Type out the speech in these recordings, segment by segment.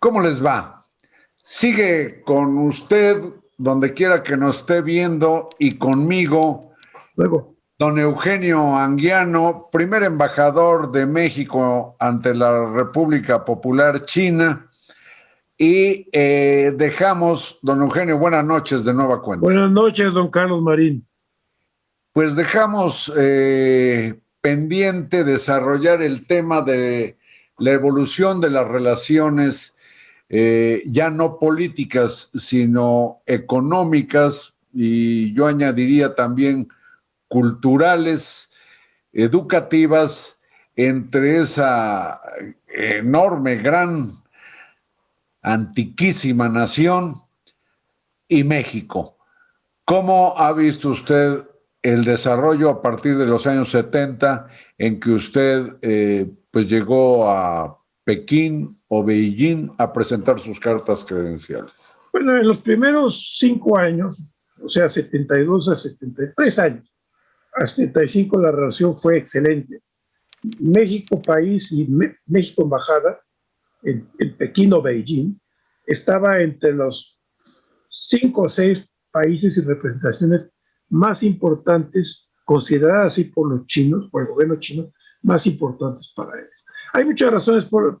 ¿Cómo les va? Sigue con usted, donde quiera que nos esté viendo, y conmigo, Luego, don Eugenio Anguiano, primer embajador de México ante la República Popular China. Y dejamos, don Eugenio, buenas noches de nueva cuenta. buenas noches, don Carlos Marín. Pues dejamos pendiente desarrollar el tema de la evolución de las relaciones ya no políticas, sino económicas, y yo añadiría también culturales, educativas, entre esa enorme, gran, antiquísima nación y México. ¿Cómo ha visto usted el desarrollo a partir de los años 70 en que usted pues llegó a Pekín o Beijing a presentar sus cartas credenciales? Bueno, en los primeros 5 años, o sea, 72 a 73 años, a 75 la relación fue excelente. México país y México embajada en Pekín o Beijing estaba entre los 5 o 6 países y representaciones más importantes, consideradas así por los chinos, por el gobierno chino, más importantes para ellos. Hay muchas razones por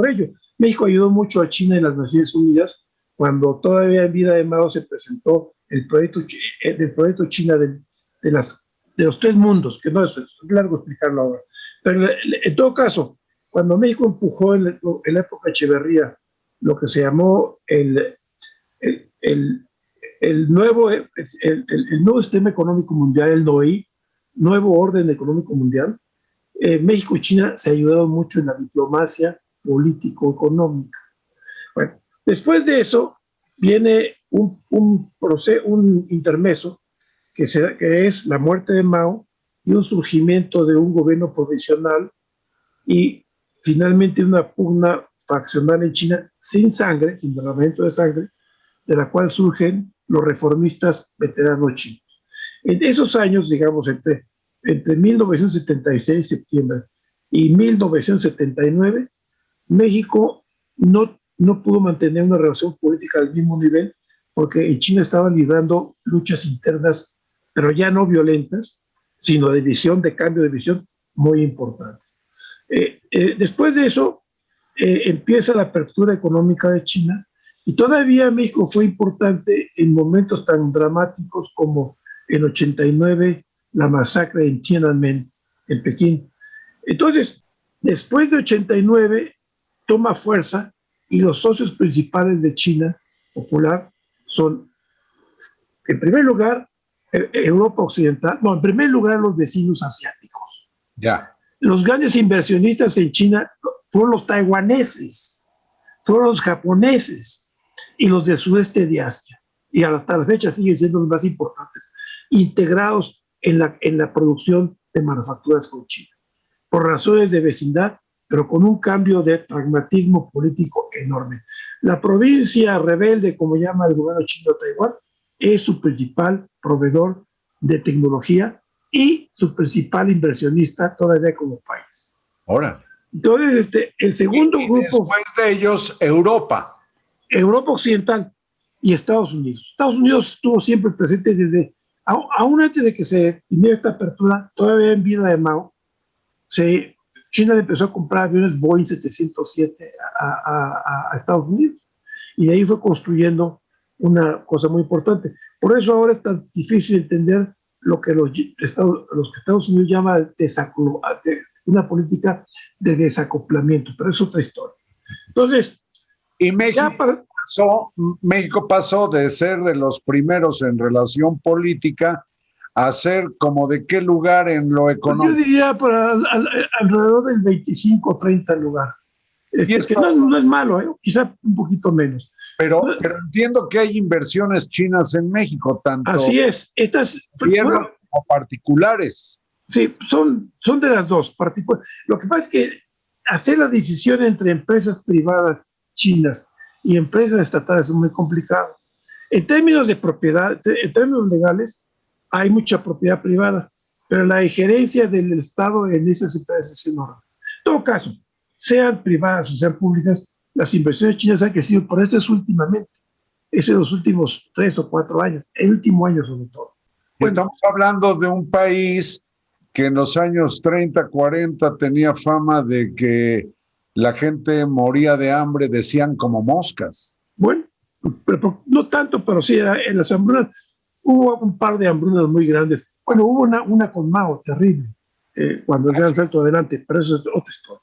ello. México ayudó mucho a China en las Naciones Unidas cuando todavía en vida de Mao se presentó el proyecto China de los 3 mundos, que no es largo explicarlo ahora. Pero en todo caso, cuando México empujó en la época Echeverría lo que se llamó el nuevo sistema económico mundial, el NOI, nuevo orden económico mundial, México y China se ayudaron mucho en la diplomacia político-económica. Bueno, después de eso viene un intermeso que es la muerte de Mao y un surgimiento de un gobierno provisional y finalmente una pugna faccional en China sin sangre, sin derramamiento de sangre, de la cual surgen los reformistas veteranos chinos. En esos años, digamos, entre 1976, septiembre, y 1979, México no pudo mantener una relación política al mismo nivel porque en China estaban librando luchas internas, pero ya no violentas, sino de cambio de visión muy importantes. Después de eso, empieza la apertura económica de China y todavía México fue importante en momentos tan dramáticos como en 89, la masacre en Tiananmen, en Pekín. Entonces, después de 89, toma fuerza y los socios principales de China Popular son, en primer lugar, Europa Occidental, no, en primer lugar, los vecinos asiáticos. Ya. Los grandes inversionistas en China fueron los taiwaneses, fueron los japoneses y los del sudeste de Asia. Y hasta la fecha siguen siendo los más importantes, integrados en la producción de manufacturas con China, por razones de vecindad, pero con un cambio de pragmatismo político enorme. La provincia rebelde, como llama el gobierno chino de Taiwán, es su principal proveedor de tecnología y su principal inversionista todavía como país. Ahora. Entonces, el segundo grupo... Después de ellos, Europa. Europa Occidental y Estados Unidos. Estados Unidos estuvo siempre presente desde, aún antes de que se viniera esta apertura, todavía en vida de Mao, China le empezó a comprar aviones Boeing 707 a Estados Unidos y de ahí fue construyendo una cosa muy importante. Por eso ahora es tan difícil entender lo que los Estados Unidos llaman una política de desacoplamiento, pero es otra historia. Entonces, y México pasó de ser de los primeros en relación política a ser como de qué lugar en lo económico. Yo diría alrededor del 25 o 30 lugar. Que no es malo, quizá un poquito menos. Pero entiendo que hay inversiones chinas en México, tanto así es, gobiernos como particulares. Sí, son de las dos. Lo que pasa es que hacer la decisión entre empresas privadas chinas y empresas estatales es muy complicado. En términos de propiedad, en términos legales, hay mucha propiedad privada, pero la injerencia del Estado en esas empresas es enorme. En todo caso, sean privadas o sean públicas, las inversiones chinas han crecido, pero esto es últimamente, es en los últimos 3 o 4 años, el último año sobre todo. Bueno, estamos hablando de un país que en los años 30, 40 tenía fama de que la gente moría de hambre, decían como moscas. Bueno, pero no tanto, pero sí, en las hambrunas hubo un par de hambrunas muy grandes. Bueno, hubo una con Mao terrible, cuando el gran salto adelante, pero eso es otra historia.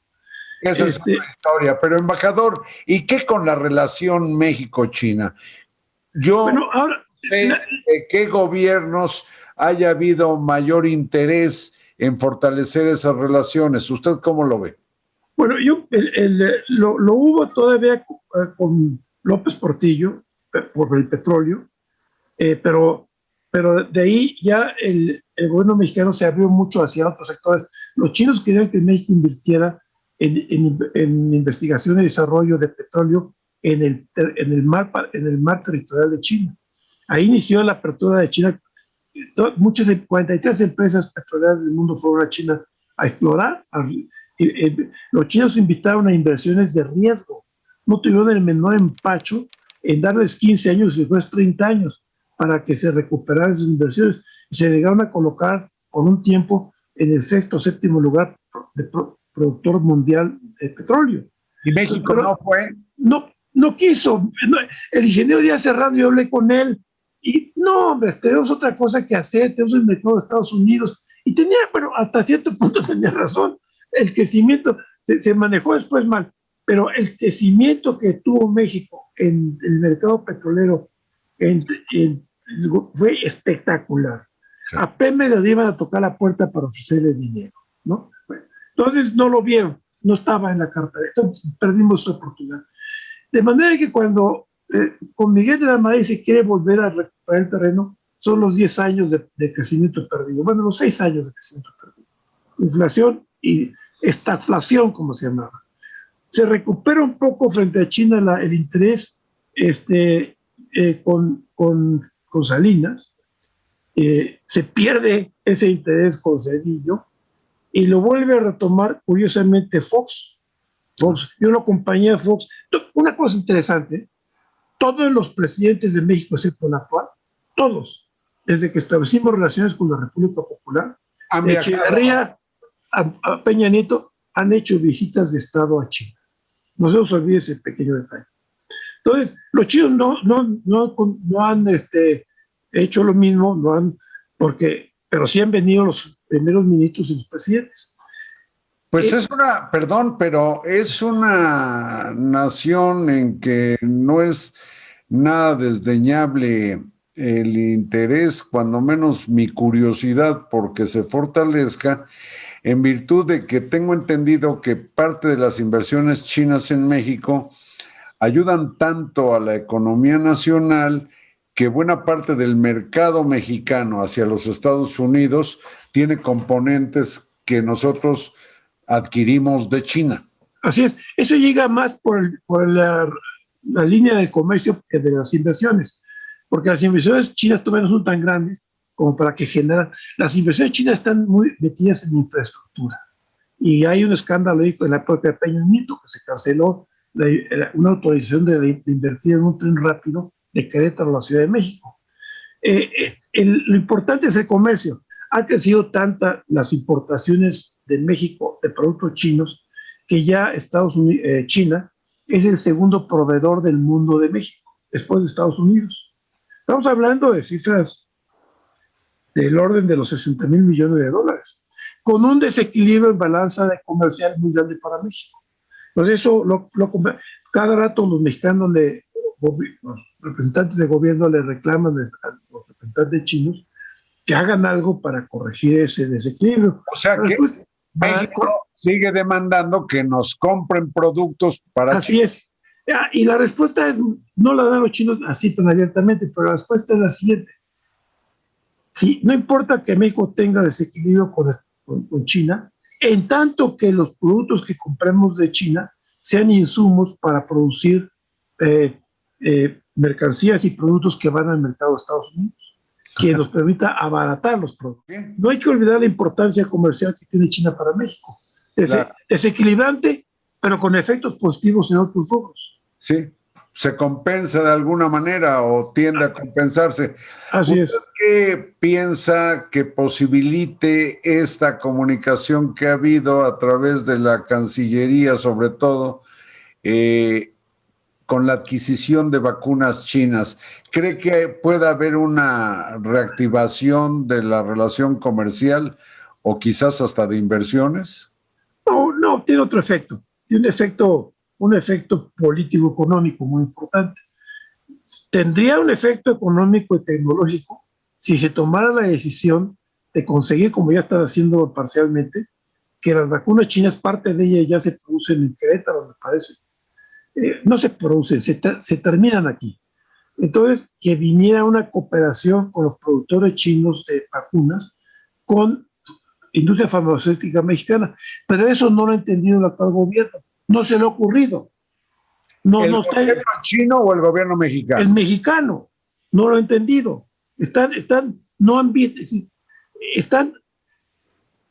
Esa es otra historia. Pero, embajador, ¿y qué con la relación México-China? Yo bueno, ahora, sé de qué gobiernos haya habido mayor interés en fortalecer esas relaciones. ¿Usted cómo lo ve? bueno, lo hubo todavía con López Portillo por el petróleo, pero de ahí ya el gobierno mexicano se abrió mucho hacia otros sectores. Los chinos querían que México invirtiera en investigación y desarrollo de petróleo en el mar territorial de China. Ahí inició la apertura de China. Muchas 43 empresas petroleras del mundo fueron a China a explorar. Los chinos invitaron a inversiones de riesgo. No tuvieron el menor empacho en darles 15 años y después 30 años para que se recuperaran esas inversiones. Y se llegaron a colocar con un tiempo en el 6º o 7º lugar de productor mundial de petróleo. ¿Y México no fue? No quiso. El ingeniero Díaz Serrano, yo hablé con él, y no, hombre, tenemos otra cosa que hacer, tenemos el mercado de Estados Unidos. Y tenía, bueno, hasta cierto punto tenía razón. El crecimiento se manejó después mal, pero el crecimiento que tuvo México en el mercado petrolero fue espectacular. Sí. A Pemex le iban a tocar la puerta para ofrecerle dinero, ¿no? Bueno, entonces no lo vieron, no estaba en la carta, entonces perdimos su oportunidad. De manera que cuando con Miguel de la Madrid se quiere volver a recuperar el terreno, son los 10 años de crecimiento perdido, bueno, los 6 años de crecimiento perdido. Inflación y estagflación, como se llamaba. Se recupera un poco frente a China el interés con Salinas, se pierde ese interés con Cedillo y lo vuelve a retomar curiosamente Fox. Yo lo acompañé a Fox. Una cosa interesante, todos los presidentes de México, excepto el actual, todos, desde que establecimos relaciones con la República Popular, de Echeverría a Peña Nieto, han hecho visitas de Estado a China. No se os olvide ese pequeño detalle. Entonces, los chinos no han hecho lo mismo, pero sí han venido los primeros ministros y los presidentes. Pues pero es una nación en que no es nada desdeñable el interés, cuando menos mi curiosidad, porque se fortalezca, en virtud de que tengo entendido que parte de las inversiones chinas en México ayudan tanto a la economía nacional que buena parte del mercado mexicano hacia los Estados Unidos tiene componentes que nosotros adquirimos de China. Así es, eso llega más por la línea de comercio que de las inversiones, porque las inversiones chinas todavía no son tan grandes como para que generan. Las inversiones chinas están muy metidas en infraestructura, y hay un escándalo ahí en la época de Peña Nieto, que se canceló una autorización de invertir en un tren rápido de Querétaro a la Ciudad de México. Lo importante es el comercio. Han crecido tantas las importaciones de México de productos chinos que ya China es el segundo proveedor del mundo de México, después de Estados Unidos. Estamos hablando de cifras del orden de los 60,000 millones de dólares, con un desequilibrio en balanza comercial muy grande para México. Entonces eso cada rato los mexicanos, los representantes de gobierno le reclaman a los representantes chinos que hagan algo para corregir ese desequilibrio. O sea que México sigue demandando que nos compren productos para Así es. Y la respuesta es, no la dan los chinos así tan abiertamente, pero la respuesta es la siguiente. Sí, no importa que México tenga desequilibrio con China, en tanto que los productos que compremos de China sean insumos para producir mercancías y productos que van al mercado de Estados Unidos, que nos permita abaratar los productos. No hay que olvidar la importancia comercial que tiene China para México. Desequilibrante, pero con efectos positivos en otros rubros. Sí, se compensa de alguna manera o tiende a compensarse. Así es. ¿Qué piensa que posibilite esta comunicación que ha habido a través de la Cancillería, sobre todo, con la adquisición de vacunas chinas? ¿Cree que pueda haber una reactivación de la relación comercial o quizás hasta de inversiones? No, no, tiene otro efecto. Tiene un efecto político-económico muy importante. Tendría un efecto económico y tecnológico si se tomara la decisión de conseguir, como ya están haciendo parcialmente, que las vacunas chinas, parte de ellas ya se producen en Querétaro, me parece. No se producen, se terminan aquí. Entonces, que viniera una cooperación con los productores chinos de vacunas con industria farmacéutica mexicana. Pero eso no lo ha entendido el actual gobierno. No se le ha ocurrido. No, ¿El no está, gobierno chino o el gobierno mexicano? el mexicano no lo ha entendido. No han visto, están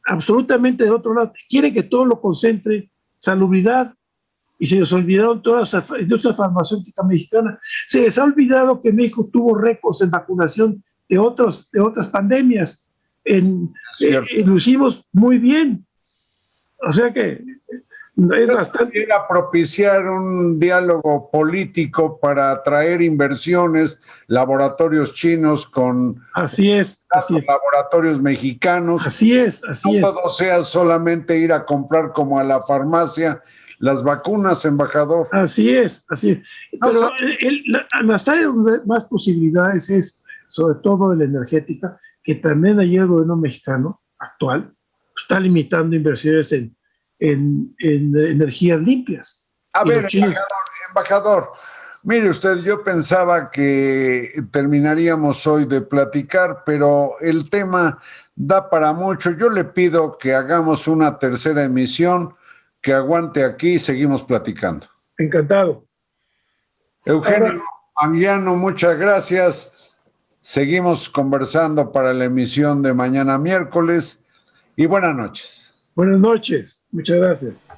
absolutamente del otro lado. Quieren que todo lo concentre, salubridad, y se les olvidaron todas las industrias farmacéuticas mexicanas. Se les ha olvidado que México tuvo récords en vacunación de otras pandemias. Lo hicimos muy bien. O sea que es bastante. Era propiciar un diálogo político para atraer inversiones, laboratorios chinos con Así es. laboratorios mexicanos. Así es. No todo sea solamente ir a comprar como a la farmacia las vacunas, embajador. Así es. Pero las áreas donde más posibilidades es, sobre todo en la energética, que también ayer el gobierno mexicano actual está limitando inversiones en energías limpias. A ver, embajador, mire usted, yo pensaba que terminaríamos hoy de platicar, pero el tema da para mucho. Yo le pido que hagamos una tercera emisión, que aguante aquí y seguimos platicando. Encantado. Eugenio Anguiano, muchas gracias. Seguimos conversando para la emisión de mañana miércoles y buenas noches. Buenas noches, muchas gracias.